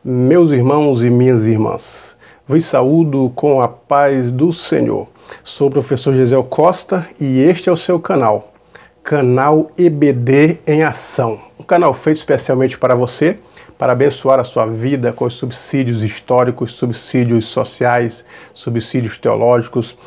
Meus irmãos e minhas irmãs, vos saúdo com a paz do Senhor. Sou o professor Gisel Costa e este é o seu canal, Canal EBD em Ação. Um canal feito especialmente para você, para abençoar a sua vida com os subsídios históricos, subsídios sociais, subsídios teológicos,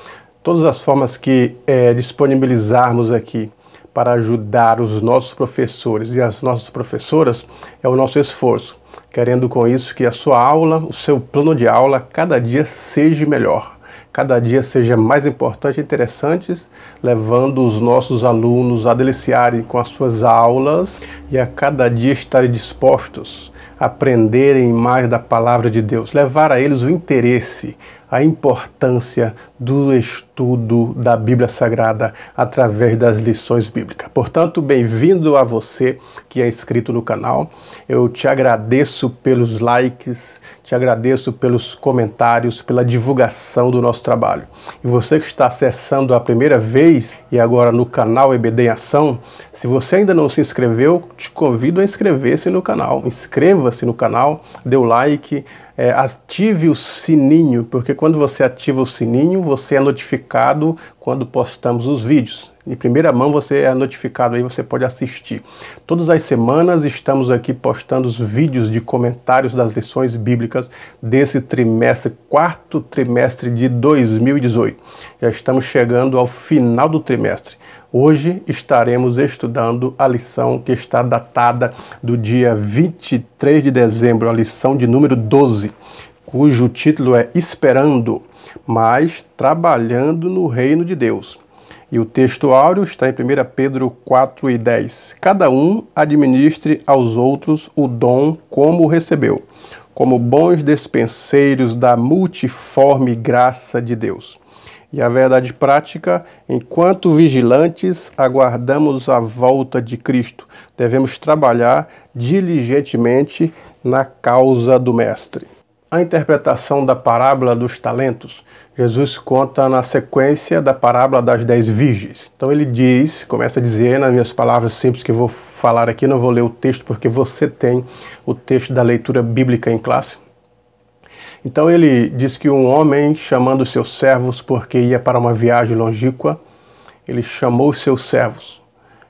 todas as formas que disponibilizarmos aqui para ajudar os nossos professores e as nossas professoras é o nosso esforço, querendo com isso que a sua aula, o seu plano de aula, cada dia seja melhor, cada dia seja mais importante e interessante, levando os nossos alunos a deliciarem com as suas aulas e a cada dia estarem dispostos a aprenderem mais da palavra de Deus, levar a eles o interesse, a importância do estudo da Bíblia Sagrada através das lições bíblicas. Portanto, bem-vindo a você que é inscrito no canal. Eu te agradeço pelos likes, te agradeço pelos comentários, pela divulgação do nosso trabalho. E você que está acessando a primeira vez e agora no canal EBD em Ação, se você ainda não se inscreveu, te convido a inscrever-se no canal. Inscreva-se no canal, dê o like, ative o sininho, porque quando você ativa o sininho, você é notificado quando postamos os vídeos. Em primeira mão você é notificado, aí você pode assistir. Todas as semanas estamos aqui postando os vídeos de comentários das lições bíblicas desse trimestre, quarto trimestre de 2018. Já estamos chegando ao final do trimestre. Hoje estaremos estudando a lição que está datada do dia 23 de dezembro, a lição de número 12, cujo título é Esperando, mas trabalhando no reino de Deus. E o texto áureo está em 1 Pedro 4:10. Cada um administre aos outros o dom como o recebeu, como bons despenseiros da multiforme graça de Deus. E a verdade prática, enquanto vigilantes, aguardamos a volta de Cristo. Devemos trabalhar diligentemente na causa do Mestre. A interpretação da parábola dos talentos, Jesus conta na sequência da parábola das 10 virgens. Então ele diz, começa a dizer, nas minhas palavras simples que eu vou falar aqui, não vou ler o texto porque você tem o texto da leitura bíblica em classe. Então ele diz que um homem, chamando seus servos porque ia para uma viagem longínqua, ele chamou os seus servos.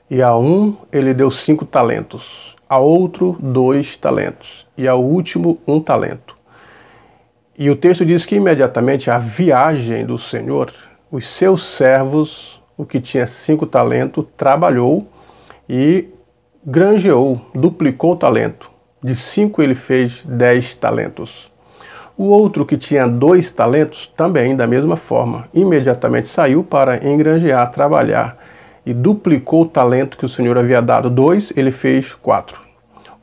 E a um ele deu 5 talentos, a outro 2 talentos e ao último 1 talento. E o texto diz que imediatamente a viagem do Senhor, os seus servos, o que tinha 5 talentos, trabalhou e granjeou, duplicou o talento. De 5 ele fez 10 talentos. O outro que tinha 2 talentos, também da mesma forma, imediatamente saiu para engranjear, trabalhar e duplicou o talento que o Senhor havia dado. 2, ele fez 4.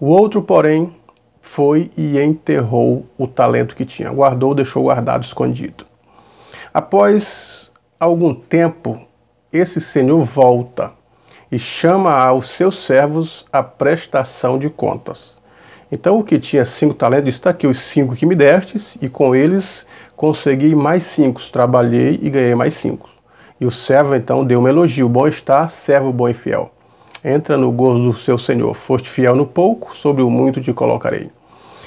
O outro, porém, foi e enterrou o talento que tinha, guardou, deixou guardado, escondido. Após algum tempo, esse senhor volta e chama aos seus servos a prestação de contas. Então o que tinha 5 talentos, está aqui os 5 que me destes, e com eles consegui mais 5, trabalhei e ganhei mais 5. E o servo então deu um elogio: bom está, servo bom e fiel. Entra no gozo do seu senhor, foste fiel no pouco, sobre o muito te colocarei.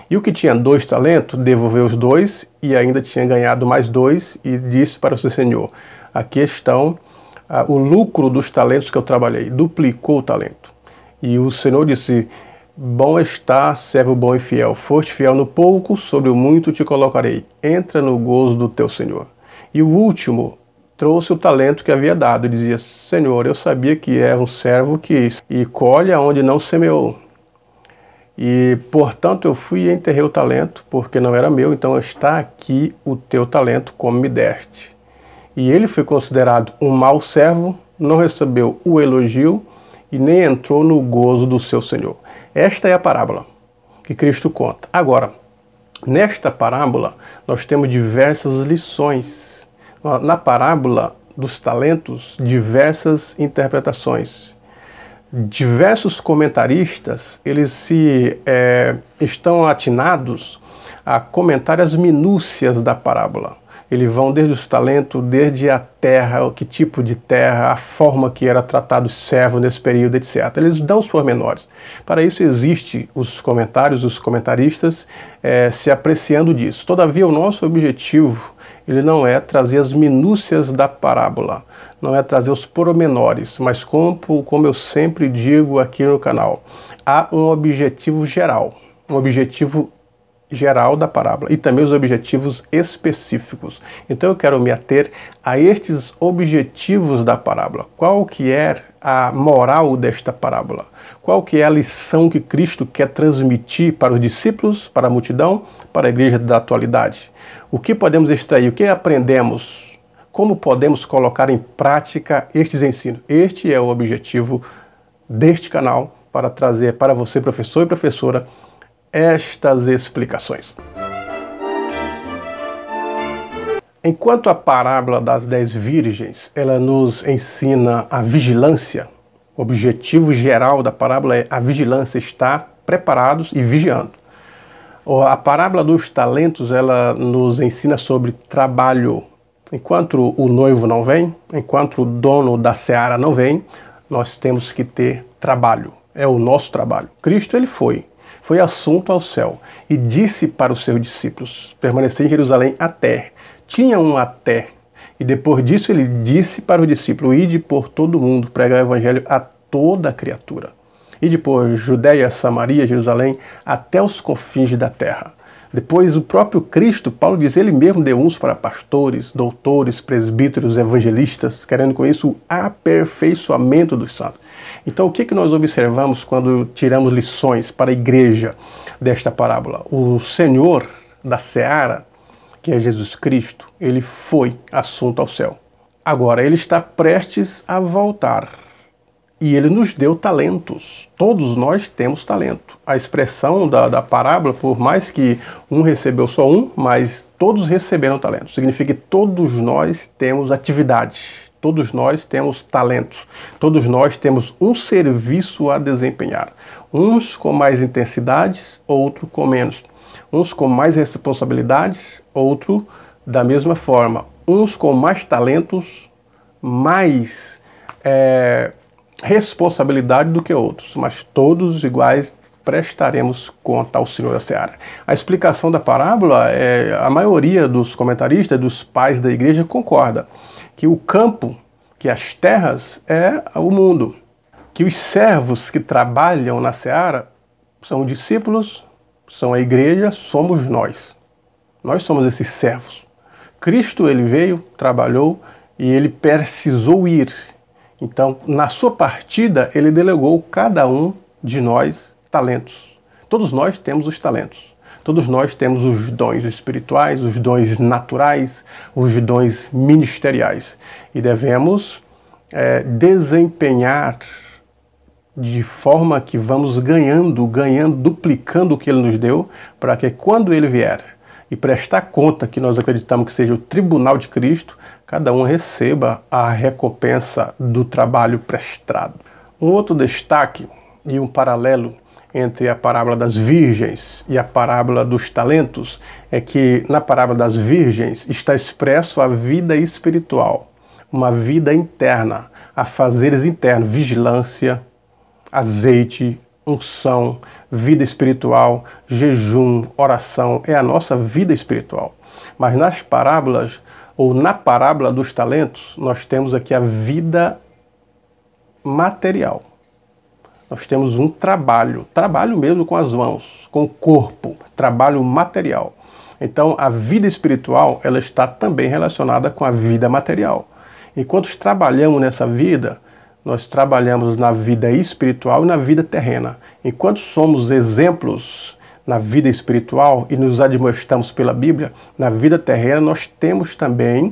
E o que tinha 2 talentos, devolveu os 2 e ainda tinha ganhado mais 2 e disse para o seu senhor: aqui estão o lucro dos talentos que eu trabalhei, duplicou o talento. E o senhor disse: bom está, servo bom e fiel, foste fiel no pouco, sobre o muito te colocarei, entra no gozo do teu senhor. E o último trouxe o talento que havia dado e dizia: Senhor, eu sabia que é um servo que colhe aonde não semeou. E, portanto, eu fui e enterrei o talento, porque não era meu, então está aqui o teu talento, como me deste. E ele foi considerado um mau servo, não recebeu o elogio e nem entrou no gozo do seu Senhor. Esta é a parábola que Cristo conta. Agora, nesta parábola, nós temos diversas lições. Na parábola dos talentos, diversas interpretações. Diversos comentaristas, eles estão atinados a comentar as minúcias da parábola. Eles vão desde os talentos, desde a terra, que tipo de terra, a forma que era tratado o servo nesse período, etc. Eles dão os pormenores. Para isso existe os comentários, os comentaristas se apreciando disso. Todavia, o nosso objetivo, ele não é trazer as minúcias da parábola, não é trazer os pormenores, mas como eu sempre digo aqui no canal, há um objetivo geral, da parábola e também os objetivos específicos. Então eu quero me ater a estes objetivos da parábola. Qual que é a moral desta parábola? Qual que é a lição que Cristo quer transmitir para os discípulos, para a multidão, para a igreja da atualidade? O que podemos extrair? O que aprendemos? Como podemos colocar em prática estes ensinos? Este é o objetivo deste canal, para trazer para você, professor e professora, estas explicações. Enquanto a parábola das 10 virgens, ela nos ensina a vigilância, o objetivo geral da parábola é a vigilância, estar preparados e vigiando. A parábola dos talentos, ela nos ensina sobre trabalho. Enquanto o noivo não vem, enquanto o dono da seara não vem, nós temos que ter trabalho. É o nosso trabalho. Cristo, ele foi assunto ao céu e disse para os seus discípulos permanecer em Jerusalém até. Tinha um até. E depois disso ele disse para o discípulo: ide por todo mundo, pregar o evangelho a toda criatura. E depois Judeia, Samaria, Jerusalém, até os confins da terra. Depois o próprio Cristo, Paulo diz, ele mesmo deu uns para pastores, doutores, presbíteros, evangelistas, querendo com isso o aperfeiçoamento dos santos. Então o que nós observamos quando tiramos lições para a igreja desta parábola? O Senhor da seara, que é Jesus Cristo, ele foi assunto ao céu. Agora ele está prestes a voltar. E ele nos deu talentos. Todos nós temos talento. A expressão da parábola, por mais que um recebeu só um, mas todos receberam talento. Significa que todos nós temos atividade. Todos nós temos talentos. Todos nós temos um serviço a desempenhar. Uns com mais intensidades, outros com menos. Uns com mais responsabilidades, outros da mesma forma. Uns com mais talentos, mais responsabilidade do que outros, mas todos iguais prestaremos conta ao Senhor da seara. A explicação da parábola, a maioria dos comentaristas, dos pais da igreja, concorda que o campo, que as terras é o mundo, que os servos que trabalham na seara são discípulos, são a igreja, somos nós. Nós somos esses servos. Cristo, ele veio, trabalhou e ele precisou ir. Então, na sua partida, ele delegou cada um de nós talentos. Todos nós temos os talentos. Todos nós temos os dons espirituais, os dons naturais, os dons ministeriais. E devemos desempenhar de forma que vamos ganhando, duplicando o que ele nos deu, para que quando ele vier e prestar conta, que nós acreditamos que seja o tribunal de Cristo, cada um receba a recompensa do trabalho prestado. Um outro destaque e um paralelo entre a parábola das virgens e a parábola dos talentos é que na parábola das virgens está expresso a vida espiritual, uma vida interna, afazeres internos, vigilância, azeite, unção, vida espiritual, jejum, oração, é a nossa vida espiritual. Mas nas parábolas, ou na parábola dos talentos, nós temos aqui a vida material. Nós temos um trabalho mesmo com as mãos, com o corpo, trabalho material. Então a vida espiritual, ela está também relacionada com a vida material. Enquanto trabalhamos nessa vida, nós trabalhamos na vida espiritual e na vida terrena. Enquanto somos exemplos na vida espiritual e nos admoestamos pela Bíblia, na vida terrena nós temos também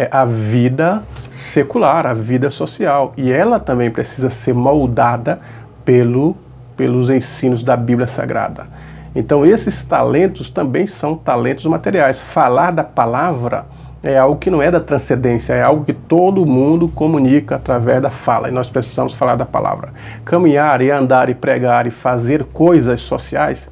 a vida secular, a vida social. E ela também precisa ser moldada pelos ensinos da Bíblia Sagrada. Então esses talentos também são talentos materiais. Falar da palavra é algo que não é da transcendência, é algo que todo mundo comunica através da fala, e nós precisamos falar da palavra. Caminhar e andar e pregar e fazer coisas sociais,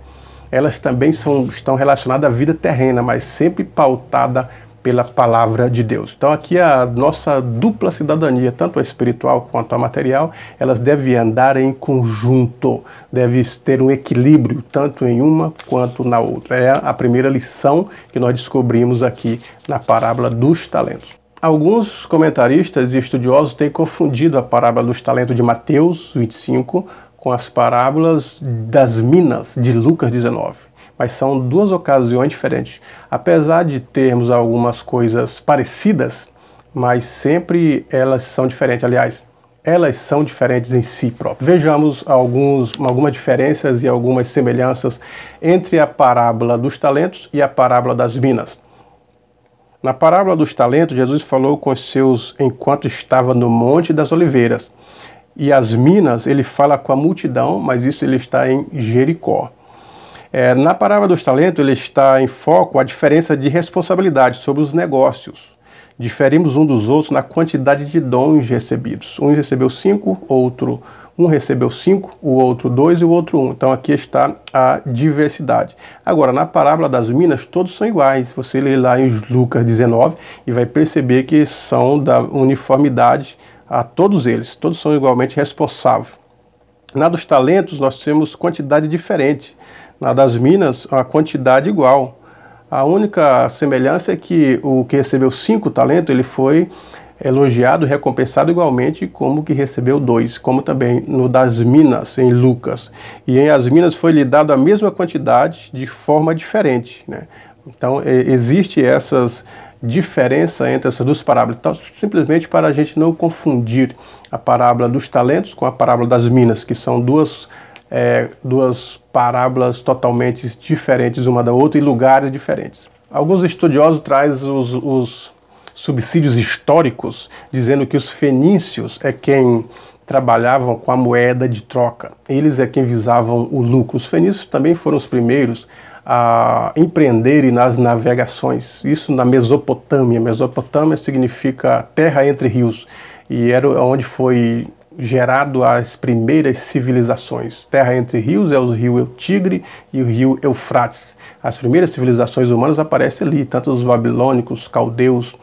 elas também estão relacionadas à vida terrena, mas sempre pautada pela palavra de Deus. Então aqui a nossa dupla cidadania, tanto a espiritual quanto a material, elas devem andar em conjunto, deve ter um equilíbrio tanto em uma quanto na outra. É a primeira lição que nós descobrimos aqui na parábola dos talentos. Alguns comentaristas e estudiosos têm confundido a parábola dos talentos de Mateus 25 com as parábolas das minas de Lucas 19. Mas são duas ocasiões diferentes. Apesar de termos algumas coisas parecidas, mas sempre elas são diferentes. Aliás, elas são diferentes em si próprias. Vejamos algumas diferenças e algumas semelhanças entre a parábola dos talentos e a parábola das minas. Na parábola dos talentos, Jesus falou com os seus enquanto estava no Monte das Oliveiras. E as minas, ele fala com a multidão, mas isso ele está em Jericó. Na parábola dos talentos, ele está em foco a diferença de responsabilidade sobre os negócios. Diferimos um dos outros na quantidade de dons recebidos. Um recebeu 5, um recebeu 5, o outro 2 e o outro 1. Então aqui está a diversidade. Agora, na parábola das minas, todos são iguais. Você lê lá em Lucas 19 e vai perceber que são da uniformidade a todos eles. Todos são igualmente responsáveis. Na dos talentos, nós temos quantidade diferente. Na das minas, a quantidade igual. A única semelhança é que o que recebeu 5 talentos, ele foi elogiado, recompensado igualmente como o que recebeu 2, como também no das minas, em Lucas. E em as minas foi lhe dado a mesma quantidade de forma diferente, né? Então existe essas diferença entre essas duas parábolas. Então, simplesmente para a gente não confundir a parábola dos talentos com a parábola das minas, que são duas parábolas totalmente diferentes uma da outra e lugares diferentes. Alguns estudiosos trazem os subsídios históricos, dizendo que os fenícios é quem trabalhavam com a moeda de troca. Eles é quem visavam o lucro. Os fenícios também foram os primeiros a empreenderem nas navegações. Isso na Mesopotâmia. Mesopotâmia significa terra entre rios. E era onde foi gerado as primeiras civilizações. Terra entre rios é o rio Tigre e o rio Eufrates. As primeiras civilizações humanas aparecem ali, tanto os babilônicos, caldeus.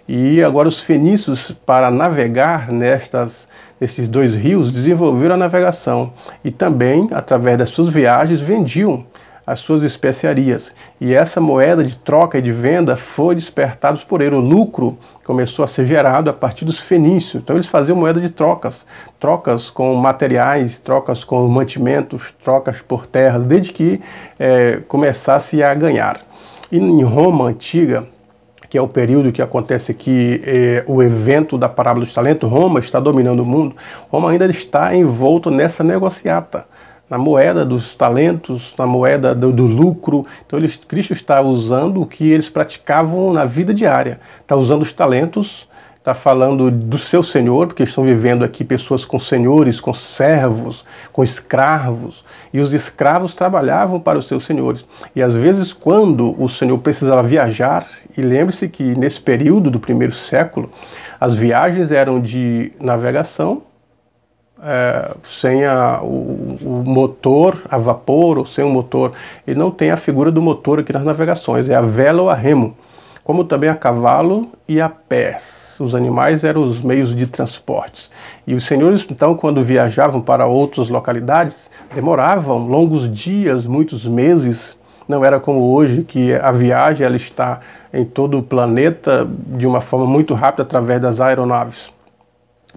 E agora os fenícios, para navegar nesses dois rios, desenvolveram a navegação. E também, através das suas viagens, vendiam as suas especiarias. E essa moeda de troca e de venda foi despertada por ele. O lucro começou a ser gerado a partir dos fenícios. Então eles faziam moeda de trocas. Trocas com materiais, trocas com mantimentos, trocas por terras, desde que começasse a ganhar. E em Roma antiga, que é o período que acontece aqui, o evento da parábola dos talentos, Roma está dominando o mundo. Roma ainda está envolto nessa negociata, na moeda dos talentos, na moeda do lucro. Então Cristo está usando o que eles praticavam na vida diária. Está usando os talentos, está falando do seu senhor, porque estão vivendo aqui pessoas com senhores, com servos, com escravos. E os escravos trabalhavam para os seus senhores. E às vezes quando o senhor precisava viajar, e lembre-se que nesse período do primeiro século, as viagens eram de navegação, sem o motor a vapor ou sem o motor. Ele não tem a figura do motor aqui nas navegações, é a vela ou a remo, como também a cavalo e a pés. Os animais eram os meios de transportes. E os senhores, então, quando viajavam para outras localidades, demoravam longos dias, muitos meses. Não era como hoje, que a viagem ela está em todo o planeta de uma forma muito rápida através das aeronaves.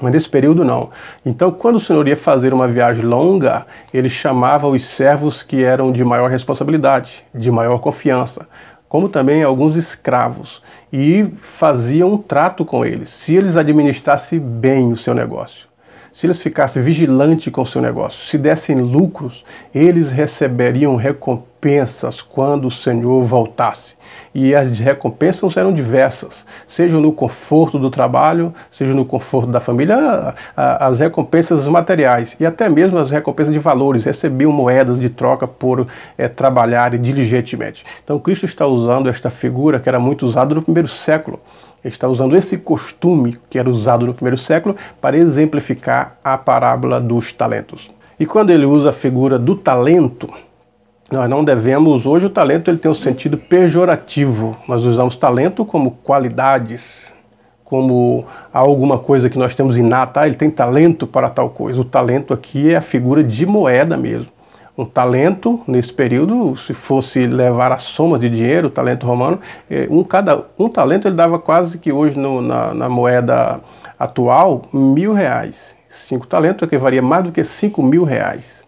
Mas nesse período não. Então, quando o senhor ia fazer uma viagem longa, ele chamava os servos que eram de maior responsabilidade, de maior confiança, como também alguns escravos, e fazia um trato com eles. Se eles administrassem bem o seu negócio, se eles ficassem vigilantes com o seu negócio, se dessem lucros, eles receberiam recompensas quando o Senhor voltasse. E as recompensas eram diversas, seja no conforto do trabalho, seja no conforto da família, as recompensas materiais e até mesmo as recompensas de valores, recebiam moedas de troca por trabalhar diligentemente. Então Cristo está usando esta figura que era muito usada no primeiro século. Ele está usando esse costume que era usado no primeiro século para exemplificar a parábola dos talentos. E quando ele usa a figura do talento, Nós não devemos, hoje o talento ele tem um sentido pejorativo, nós usamos talento como qualidades, como alguma coisa que nós temos inata, ele tem talento para tal coisa. O talento aqui é a figura de moeda mesmo. Um talento, nesse período, se fosse levar a soma de dinheiro, o talento romano, um talento ele dava quase que hoje na moeda atual, R$1.000. 5 talentos equivalia mais do que R$5.000.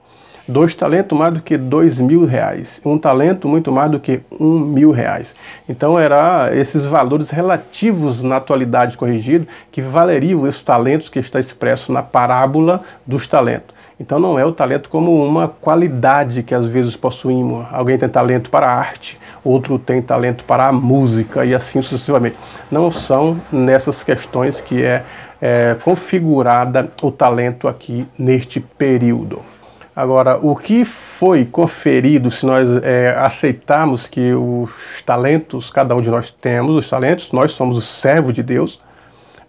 2 talentos mais do que R$2.000, 1 talento muito mais do que R$1.000. Então era esses valores relativos na atualidade corrigido que valeriam esses talentos que está expresso na parábola dos talentos. Então não é o talento como uma qualidade que às vezes possuímos. Alguém tem talento para a arte, outro tem talento para a música e assim sucessivamente. Não são nessas questões que é configurada o talento aqui neste período. Agora, o que foi conferido, se nós aceitarmos que os talentos, cada um de nós temos os talentos, nós somos os servos de Deus,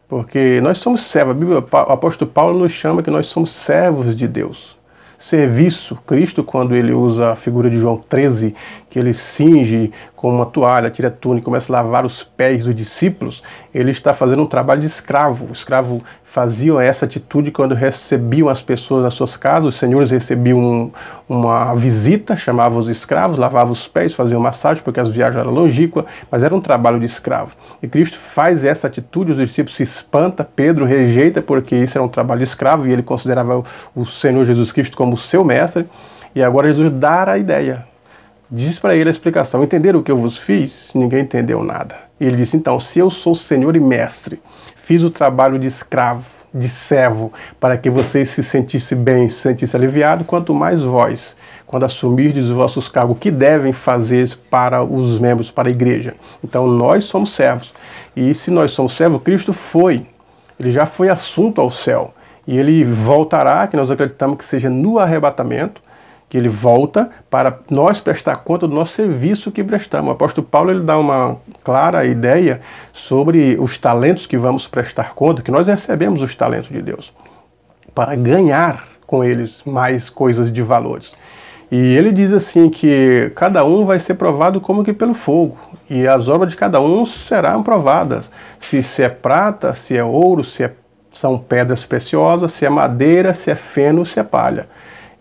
porque nós somos servos, o apóstolo Paulo nos chama que nós somos servos de Deus. Serviço, Cristo, quando ele usa a figura de João 13, que ele cinge com uma toalha, tira a túnica e começa a lavar os pés dos discípulos, ele está fazendo um trabalho de escravo. O escravo fazia essa atitude quando recebiam as pessoas nas suas casas, os senhores recebiam uma visita, chamavam os escravos, lavavam os pés, faziam massagem, porque as viagens eram longínquas, mas era um trabalho de escravo. E Cristo faz essa atitude, os discípulos se espantam, Pedro rejeita, porque isso era um trabalho de escravo, e ele considerava o Senhor Jesus Cristo como seu mestre, e agora Jesus dá a ideia. Diz para ele a explicação: entenderam o que eu vos fiz? Ninguém entendeu nada. E ele disse: então, se eu sou Senhor e Mestre, fiz o trabalho de escravo, de servo, para que vocês se sentissem bem, se sentissem aliviados, quanto mais vós, quando assumirdes os vossos cargos, que devem fazer para os membros, para a igreja. Então nós somos servos. E se nós somos servos, Cristo foi. Ele já foi assunto ao céu. E ele voltará, que nós acreditamos que seja no arrebatamento, que ele volta para nós prestar conta do nosso serviço que prestamos. O apóstolo Paulo ele dá uma clara ideia sobre os talentos que vamos prestar conta, que nós recebemos os talentos de Deus, para ganhar com eles mais coisas de valores. E ele diz assim que cada um vai ser provado como que pelo fogo, e as obras de cada um serão provadas, se é prata, se é ouro, são pedras preciosas, se é madeira, se é feno, se é palha.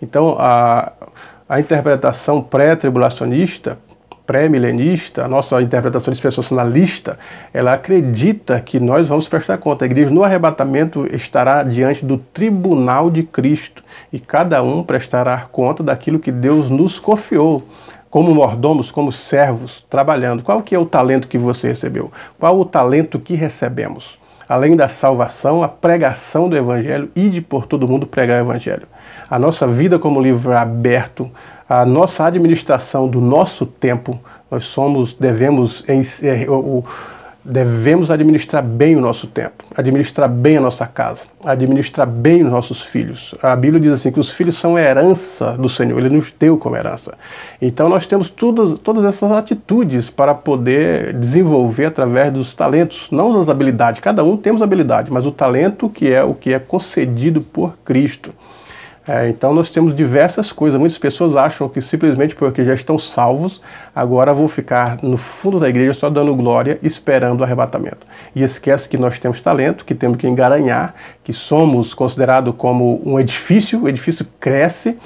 Então, a interpretação pré-tribulacionista, pré-milenista, a nossa interpretação dispensacionalista, ela acredita que nós vamos prestar conta. A igreja no arrebatamento estará diante do tribunal de Cristo e cada um prestará conta daquilo que Deus nos confiou, como mordomos, como servos, trabalhando. Qual que é o talento que você recebeu? Qual o talento que recebemos? Além da salvação, a pregação do Evangelho, ide por todo mundo pregar o Evangelho. A nossa vida como livro aberto, a nossa administração do nosso tempo, devemos administrar bem o nosso tempo, administrar bem a nossa casa, administrar bem os nossos filhos. A Bíblia diz assim que os filhos são herança do Senhor, Ele nos deu como herança. Então nós temos todas essas atitudes para poder desenvolver através dos talentos, não das habilidades. Cada um temos habilidade, mas o talento que é o que é concedido por Cristo. Então nós temos diversas coisas. Muitas pessoas acham que simplesmente porque já estão salvos, agora vão ficar no fundo da igreja só dando glória, esperando o arrebatamento. E esquece que nós temos talento, que temos que engaranhar, que somos considerados como um edifício, o edifício cresce,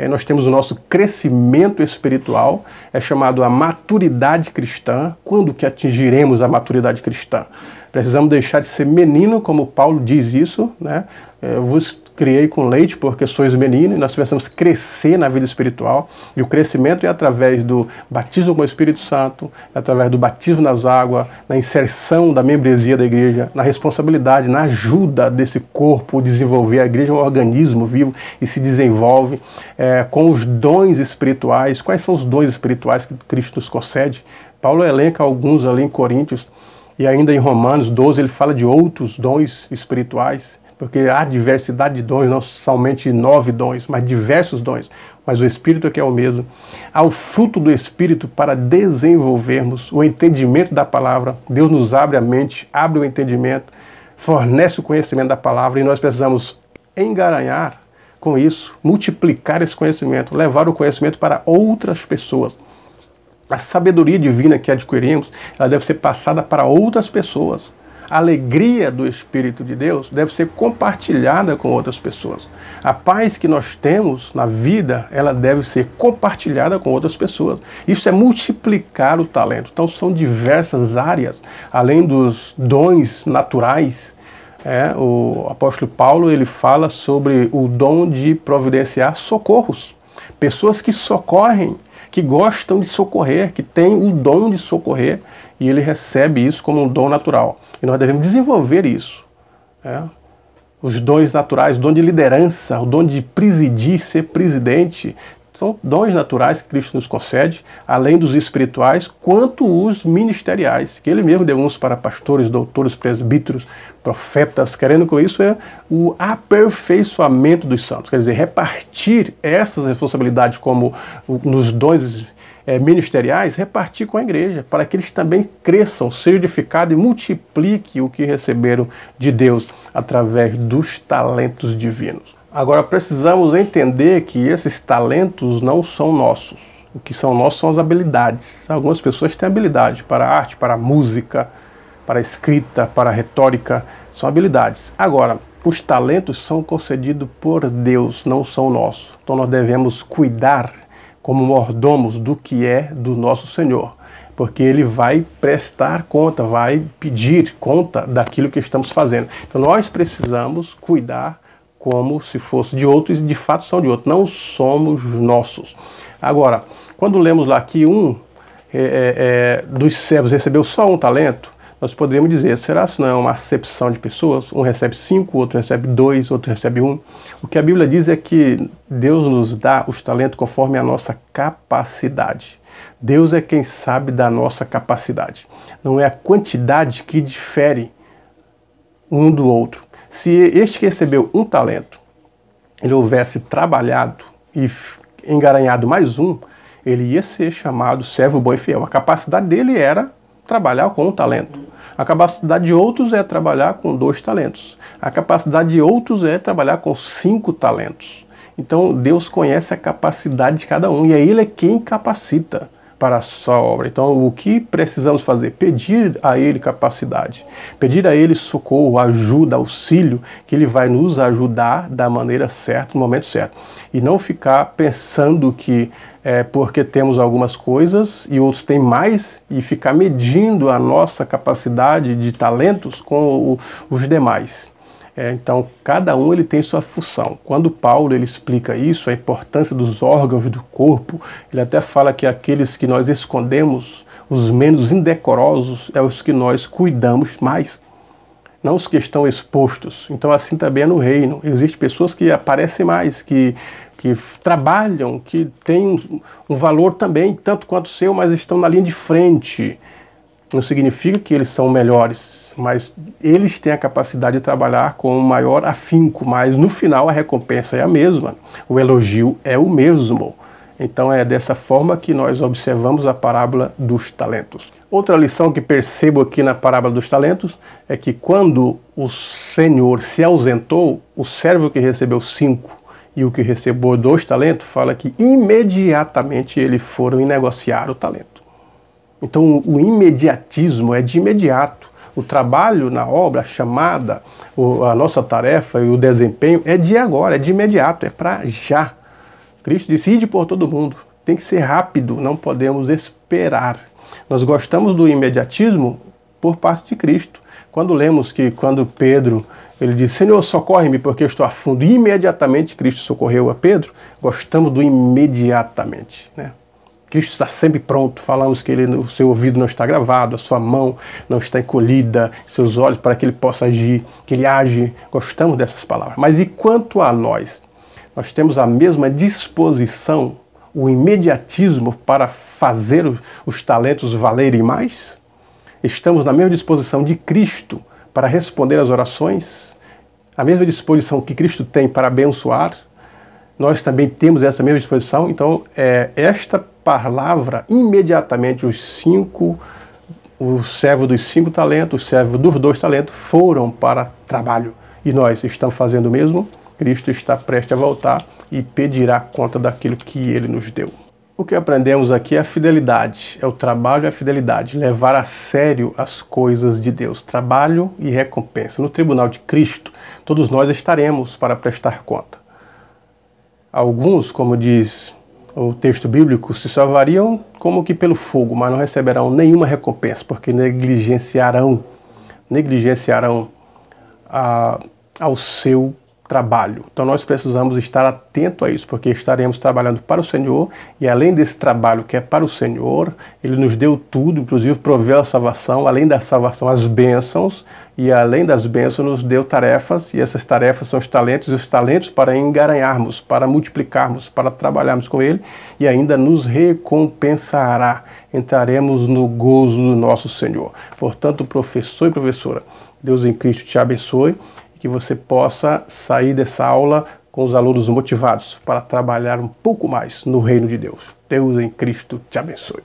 nós temos o nosso crescimento espiritual, é chamado a maturidade cristã. Quando que atingiremos a maturidade cristã? Precisamos deixar de ser menino, como Paulo diz isso, né? Eu vos criei com leite porque sois menino, e nós precisamos crescer na vida espiritual, e o crescimento é através do batismo com o Espírito Santo, é através do batismo nas águas, na inserção da membresia da igreja, na responsabilidade, na ajuda desse corpo desenvolver. A igreja é um organismo vivo e se desenvolve com os dons espirituais. Quais são os dons espirituais que Cristo nos concede? Paulo elenca alguns ali em Coríntios, e ainda em Romanos 12 ele fala de outros dons espirituais, porque há diversidade de dons, não somente 9 dons, mas diversos dons, mas o Espírito é que é o mesmo. Há o fruto do Espírito para desenvolvermos o entendimento da palavra. Deus nos abre a mente, abre o entendimento, fornece o conhecimento da palavra, e nós precisamos engaranhar com isso, multiplicar esse conhecimento, levar o conhecimento para outras pessoas. A sabedoria divina que adquirimos, ela deve ser passada para outras pessoas. A alegria do Espírito de Deus deve ser compartilhada com outras pessoas. A paz que nós temos na vida, ela deve ser compartilhada com outras pessoas. Isso é multiplicar o talento. Então são diversas áreas, além dos dons naturais. O apóstolo Paulo, ele fala sobre o dom de providenciar socorros. Pessoas que socorrem, que gostam de socorrer, que têm o dom de socorrer, e ele recebe isso como um dom natural. E nós devemos desenvolver isso. Os dons naturais, o dom de liderança, o dom de presidir, ser presidente, são dons naturais que Cristo nos concede, além dos espirituais, quanto os ministeriais, que ele mesmo deu uns para pastores, doutores, presbíteros, profetas, querendo com isso o aperfeiçoamento dos santos, quer dizer, repartir essas responsabilidades como nos dons ministeriais, repartir com a igreja, para que eles também cresçam, sejam edificados e multipliquem o que receberam de Deus através dos talentos divinos. Agora precisamos entender que esses talentos não são nossos. O que são nossos são as habilidades. Algumas pessoas têm habilidade para a arte, para a música, para a escrita, para a retórica, são habilidades. Agora, os talentos são concedidos por Deus, não são nossos. Então nós devemos cuidar como mordomos do que é do nosso Senhor, porque Ele vai prestar conta, vai pedir conta daquilo que estamos fazendo. Então nós precisamos cuidar como se fosse de outros, e de fato são de outros, não somos nossos. Agora, quando lemos lá que dos servos recebeu só um talento, nós poderíamos dizer, será que não é uma acepção de pessoas? Um recebe 5, outro recebe 2, outro recebe 1. O que a Bíblia diz é que Deus nos dá os talentos conforme a nossa capacidade. Deus é quem sabe da nossa capacidade. Não é a quantidade que difere um do outro. Se este que recebeu um talento, ele houvesse trabalhado e engaranhado mais um, ele ia ser chamado servo bom e fiel. A capacidade dele era trabalhar com um talento. A capacidade de outros é trabalhar com 2 talentos. A capacidade de outros é trabalhar com 5 talentos. Então Deus conhece a capacidade de cada um e Ele é quem capacita para a sua obra. Então o que precisamos fazer? Pedir a Ele capacidade, pedir a Ele socorro, ajuda, auxílio, que Ele vai nos ajudar da maneira certa, no momento certo. E não ficar pensando que porque temos algumas coisas e outros têm mais, e ficar medindo a nossa capacidade de talentos com os demais. Então, cada um ele tem sua função. Quando Paulo ele explica isso, a importância dos órgãos do corpo, ele até fala que aqueles que nós escondemos, os menos indecorosos, é os que nós cuidamos mais, não os que estão expostos. Então, assim também é no reino. Existem pessoas que aparecem mais, que trabalham, que têm um valor também, tanto quanto o seu, mas estão na linha de frente. Não significa que eles são melhores, mas eles têm a capacidade de trabalhar com um maior afinco, mas no final a recompensa é a mesma, o elogio é o mesmo. Então é dessa forma que nós observamos a parábola dos talentos. Outra lição que percebo aqui na parábola dos talentos é que quando o Senhor se ausentou, o servo que recebeu 5 e o que recebeu 2 talentos, fala que imediatamente eles foram e negociaram o talento. Então o imediatismo é de imediato. O trabalho na obra, a chamada, a nossa tarefa e o desempenho é de agora, é de imediato, é para já. Cristo disse, ide por todo mundo. Tem que ser rápido, não podemos esperar. Nós gostamos do imediatismo por parte de Cristo. Quando lemos que quando Pedro ele disse, Senhor, socorre-me porque eu estou a fundo, e imediatamente Cristo socorreu a Pedro, gostamos do imediatamente, né? Cristo está sempre pronto, falamos que o seu ouvido não está gravado, a sua mão não está encolhida, seus olhos para que ele possa agir, que ele age, gostamos dessas palavras. Mas e quanto a nós? Nós temos a mesma disposição, o imediatismo para fazer os talentos valerem mais? Estamos na mesma disposição de Cristo para responder às orações? A mesma disposição que Cristo tem para abençoar? Nós também temos essa mesma disposição? Então, esta palavra, imediatamente o servo dos 5 talentos, o servo dos 2 talentos foram para trabalho. E nós estamos fazendo o mesmo? Cristo está prestes a voltar e pedirá conta daquilo que ele nos deu. O que aprendemos aqui é a fidelidade, é o trabalho e a fidelidade, levar a sério as coisas de Deus, trabalho e recompensa. No tribunal de Cristo, todos nós estaremos para prestar conta. Alguns, como diz o texto bíblico, se salvariam como que pelo fogo, mas não receberão nenhuma recompensa, porque negligenciarão ao seu trabalho. Então nós precisamos estar atentos a isso, porque estaremos trabalhando para o Senhor, e além desse trabalho que é para o Senhor, Ele nos deu tudo, inclusive proveu a salvação, além da salvação, as bênçãos, e além das bênçãos nos deu tarefas, e essas tarefas são os talentos, e os talentos para engaranharmos, para multiplicarmos, para trabalharmos com Ele, e ainda nos recompensará. Entraremos no gozo do nosso Senhor. Portanto, professor e professora, Deus em Cristo te abençoe, que você possa sair dessa aula com os alunos motivados para trabalhar um pouco mais no reino de Deus. Deus em Cristo te abençoe.